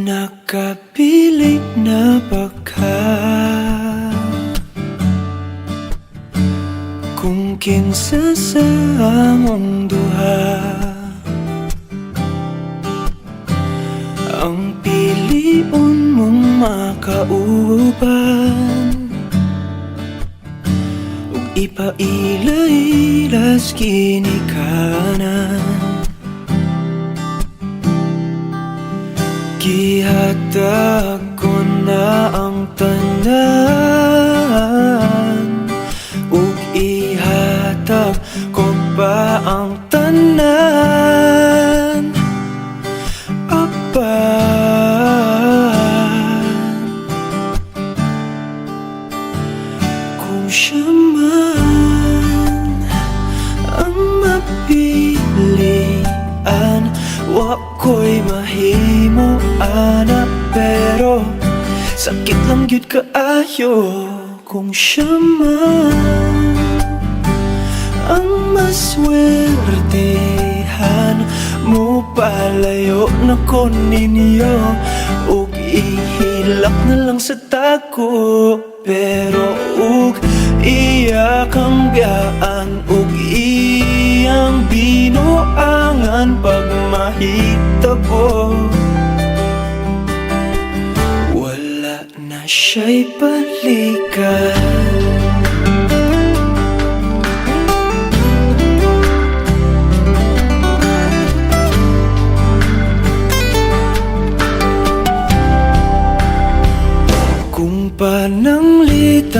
Nakapili na ba ka kung kinsa sa among duha ang piliun mong makauban ug ipaila-ilas ginikanan. Gihatag ko na ang tanan ug ihatag ko pa ang tanan. Apan kung siya man ang mapilian, wa ko'y mahimo ana, pero sakit lang gyud kaayo kung siya man ang maswertehan. Mo palayo na ko ninyo ug ihilak na lang sa tako, pero ug iya kang biyaan ug iyang binuangan pag mahitabo. Wala na siya'y balikan.